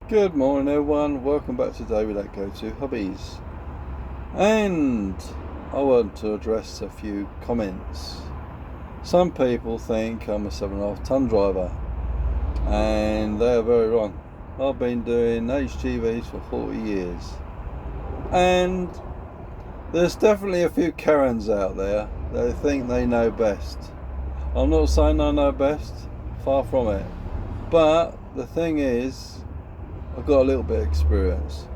Good morning, everyone. Welcome back to David at Go To Hobbies. And I want to address a few comments. Some people think I'm a 7.5 ton driver, and they are very wrong. I've been doing HGVs for 40 years, and there's definitely a few Karens out there that think they know best. I'm not saying I know best, far from it. But the thing is, I've got a little bit of experience,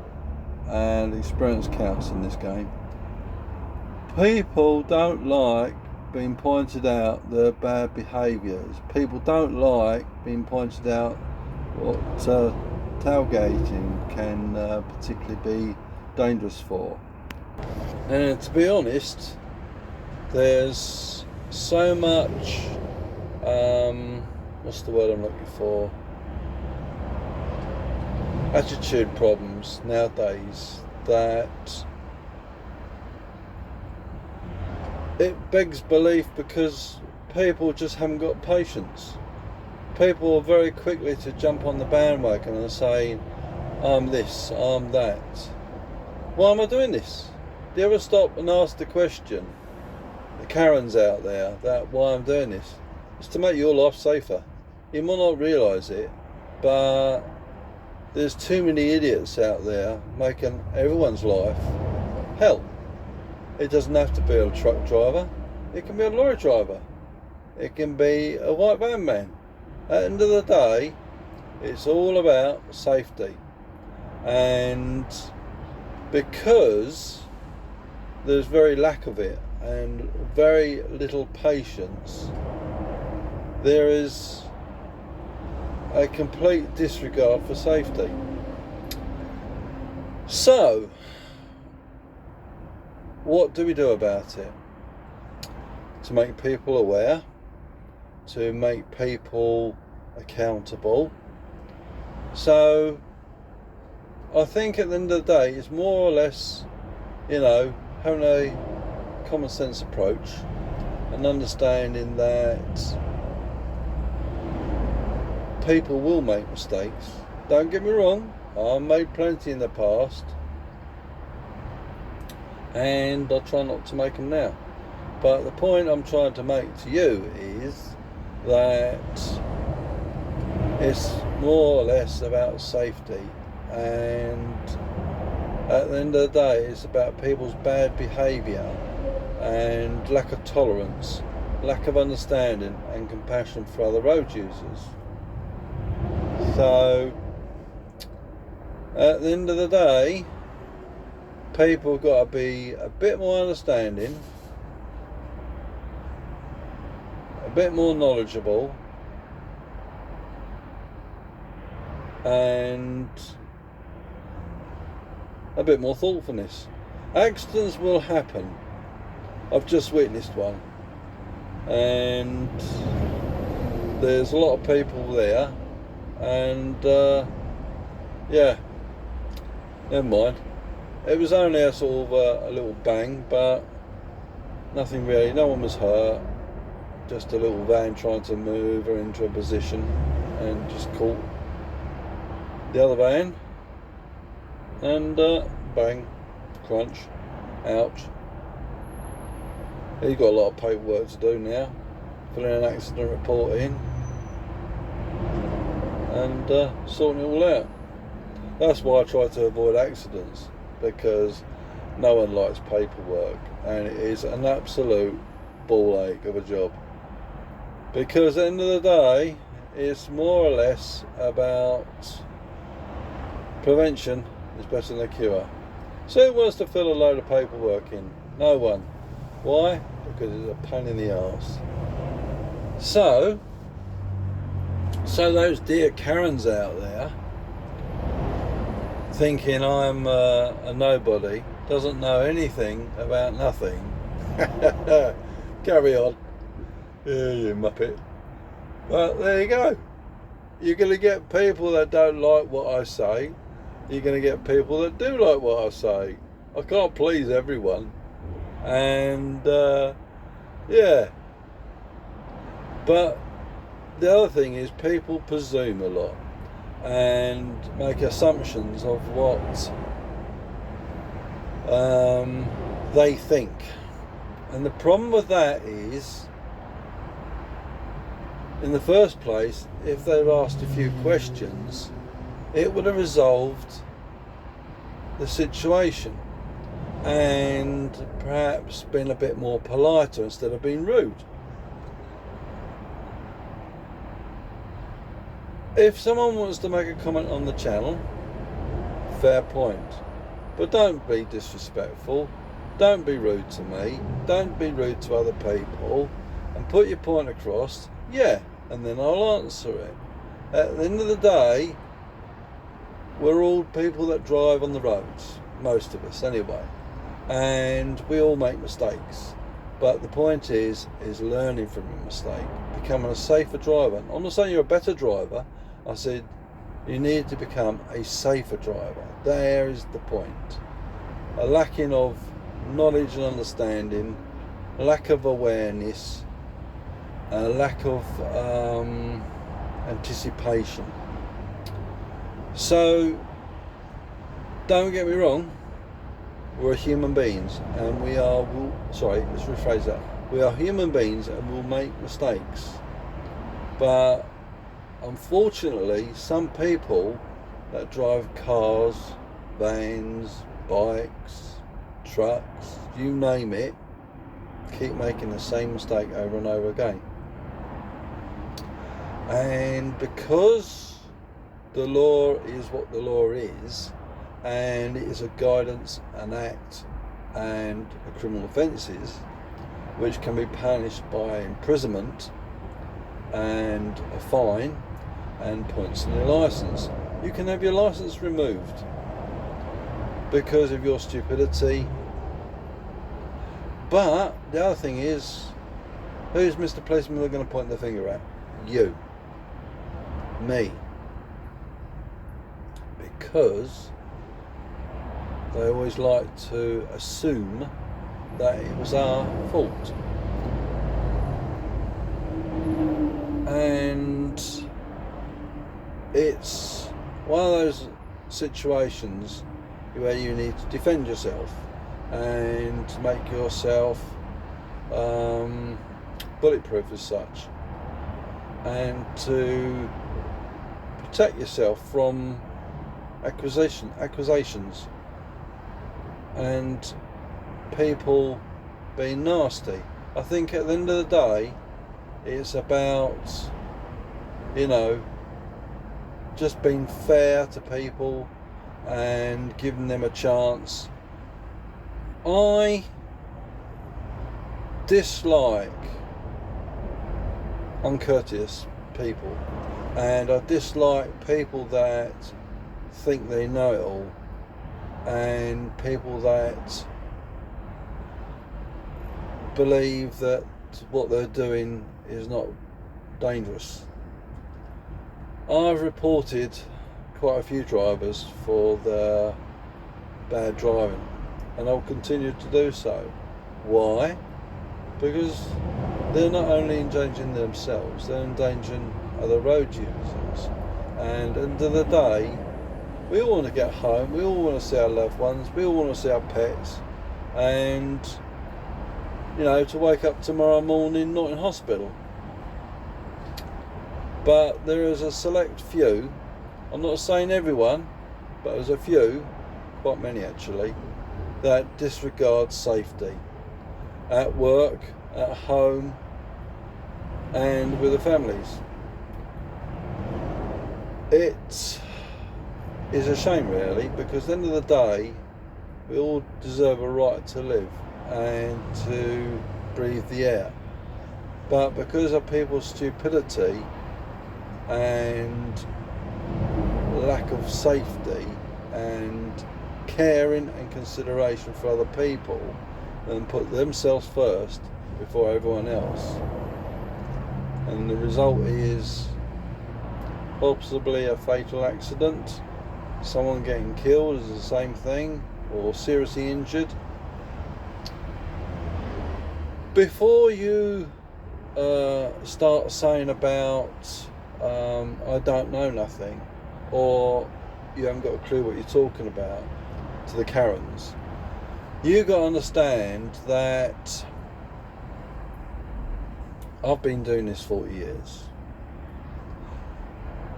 and experience counts in this game. People don't like being pointed out their bad behaviours. People don't like being pointed out what tailgating can particularly be dangerous for. And to be honest, there's so much, what's the word I'm looking for? Attitude problems nowadays that it begs belief, because people just haven't got patience. People are very quickly to jump on the bandwagon and say, I'm this, I'm that. Why am I doing this? Do you ever stop and ask the question, the Karens out there, that why I'm doing this? It's to make your life safer. You might not realise it, but there's too many idiots out there making everyone's life hell. It doesn't have to be a truck driver. It can be a lorry driver. It can be a white van man. At the end of the day, it's all about safety. And because there's very lack of it and very little patience, there is a complete disregard for safety. So, what do we do about it? To make people aware, to make people accountable. So, I think at the end of the day, it's more or less, having a common sense approach and understanding that people will make mistakes. Don't get me wrong, I've made plenty in the past, and I try not to make them now. But the point I'm trying to make to you is that it's more or less about safety, and at the end of the day, it's about people's bad behaviour and lack of tolerance, lack of understanding and compassion for other road users. So, at the end of the day, people have got to be a bit more understanding, a bit more knowledgeable, and a bit more thoughtfulness. Accidents will happen. I've just witnessed one, and there's a lot of people there, and never mind. It was only a sort of a little bang, but nothing really. No one was hurt. Just a little van trying to move her into a position and just caught the other van, and bang, crunch, ouch. He's got a lot of paperwork to do now, filling an accident report in and sorting it all out. That's why I try to avoid accidents, because no one likes paperwork, and it is an absolute ball ache of a job. Because at the end of the day, it's more or less about prevention is better than a cure. So who wants to fill a load of paperwork in? No one. Why? Because it's a pain in the arse. So those dear Karens out there thinking I'm a nobody, doesn't know anything about nothing. Carry on. Yeah, you muppet. Well, there you go. You're going to get people that don't like what I say. You're going to get people that do like what I say. I can't please everyone. And, But the other thing is, people presume a lot. and make assumptions of what they think. And the problem with that is, in the first place, if they'd asked a few questions, it would have resolved the situation and perhaps been a bit more politer instead of being rude. If someone wants to make a comment on the channel, fair point. But don't be disrespectful, don't be rude to me, don't be rude to other people, and put your point across, yeah, and then I'll answer it. At the end of the day, we're all people that drive on the roads, most of us anyway, and we all make mistakes. But the point is learning from your mistake, becoming a safer driver. I'm not saying you're a better driver, I said you need to become a safer driver. There is the point. A lacking of knowledge and understanding, a lack of awareness, a lack of anticipation. So, don't get me wrong, we're human beings and let's rephrase that. We are human beings and we'll make mistakes. But unfortunately, some people that drive cars, vans, bikes, trucks, you name it, keep making the same mistake over and over again. And because the law is what the law is, and it is a guidance, an act, and a criminal offences, which can be punished by imprisonment and a fine and points on your licence. You can have your licence removed because of your stupidity. But the other thing is, who's Mr. Policeman they're going to point the finger at? You. Me. Because they always like to assume that it was our fault. And it's one of those situations where you need to defend yourself and make yourself bulletproof as such, and to protect yourself from accusations and people being nasty. I think at the end of the day, it's about, just being fair to people and giving them a chance. I dislike uncourteous people, and I dislike people that think they know it all, and people that believe that what they're doing is not dangerous. I've reported quite a few drivers for their bad driving, and I'll continue to do so. Why? Because they're not only endangering themselves, they're endangering other road users. And at the end of the day, we all want to get home, we all want to see our loved ones, we all want to see our pets, and to wake up tomorrow morning not in hospital. But there is a select few, I'm not saying everyone, but there's a few, quite many actually, that disregard safety at work, at home, and with the families. It is a shame really, because at the end of the day, we all deserve a right to live and to breathe the air. But because of people's stupidity and lack of safety and caring and consideration for other people, and put themselves first before everyone else, and the result is possibly a fatal accident, someone getting killed is the same thing, or seriously injured. Before you start saying about I don't know nothing, or you haven't got a clue what you're talking about to the Karens. You got to understand that I've been doing this 40 years.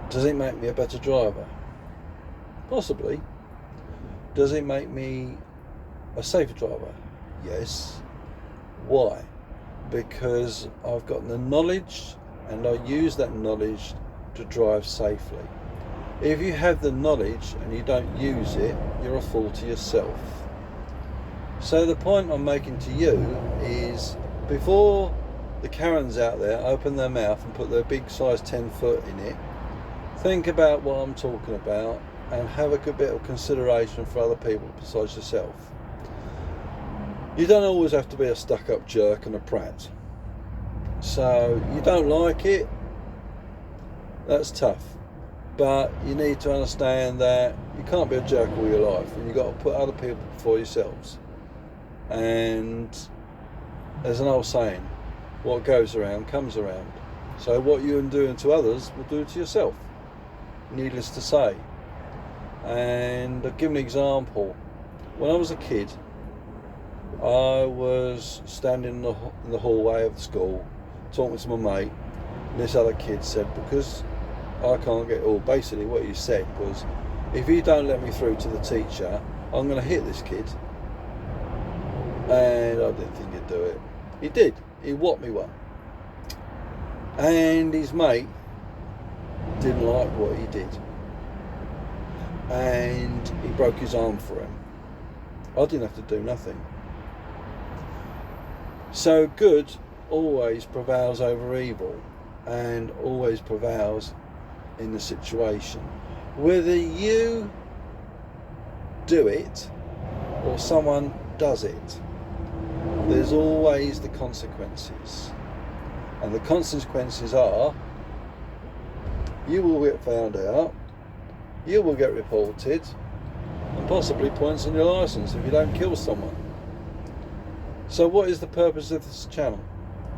Does it make me a better driver? Possibly. Does it make me a safer driver? Yes. Why? Because I've got the knowledge and I use that knowledge to drive safely. If you have the knowledge and you don't use it, you're a fool to yourself. So the point I'm making to you is, before the Karens out there open their mouth and put their big size 10 foot in it, think about what I'm talking about and have a good bit of consideration for other people besides yourself. You don't always have to be a stuck-up jerk and a prat. So you don't like it, that's tough. But you need to understand that you can't be a jerk all your life, and you've got to put other people before yourselves. And there's an old saying, what goes around comes around. So what you're doing to others will do to yourself, needless to say. And I'll give an example. When I was a kid, I was standing in the hallway of the school talking to my mate, and this other kid said, because I can't get, or basically what he said was, if you don't let me through to the teacher, I'm going to hit this kid. And I didn't think he'd do it. He did. He whopped me one. And his mate didn't like what he did, and he broke his arm for him. I didn't have to do nothing. So good always prevails over evil, and always prevails in the situation. Whether you do it or someone does it, there's always the consequences. And the consequences are, you will get found out, you will get reported, and possibly points on your license if you don't kill someone. So what is the purpose of this channel?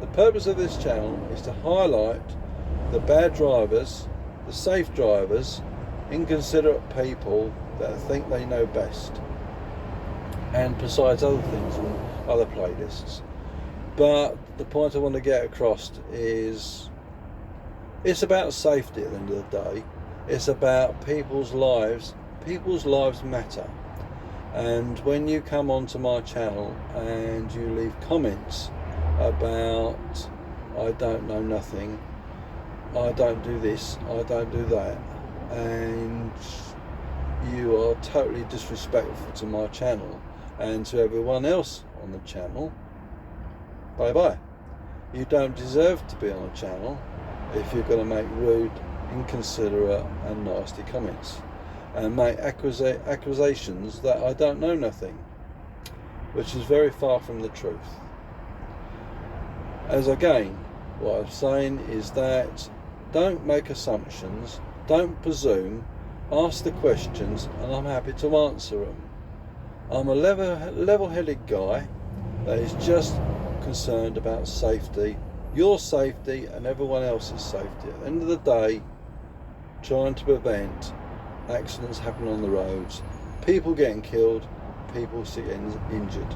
The purpose of this channel is to highlight the bad drivers, the safe drivers, inconsiderate people that think they know best, and besides other things and other playlists. But the point I want to get across is, it's about safety at the end of the day. It's about people's lives. People's lives matter. And when you come onto my channel and you leave comments about, I don't know nothing, I don't do this, I don't do that, and you are totally disrespectful to my channel and to everyone else on the channel, bye bye. You don't deserve to be on a channel if you're going to make rude, inconsiderate and nasty comments and make accusations that I don't know nothing, which is very far from the truth. As again, what I'm saying is that don't make assumptions, don't presume, ask the questions, and I'm happy to answer them. I'm a level-headed guy that is just concerned about safety, your safety and everyone else's safety. At the end of the day, trying to prevent accidents happening on the roads, people getting killed, people getting injured.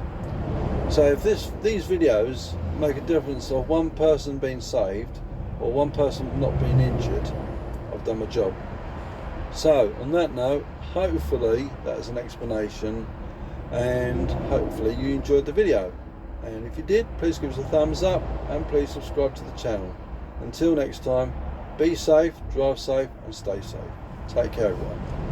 So if these videos make a difference of one person being saved or one person not being injured, I've done my job. So on that note, hopefully that is an explanation, and hopefully you enjoyed the video. And if you did, please give us a thumbs up and please subscribe to the channel. Until next time, be safe, drive safe and stay safe. Take care everyone.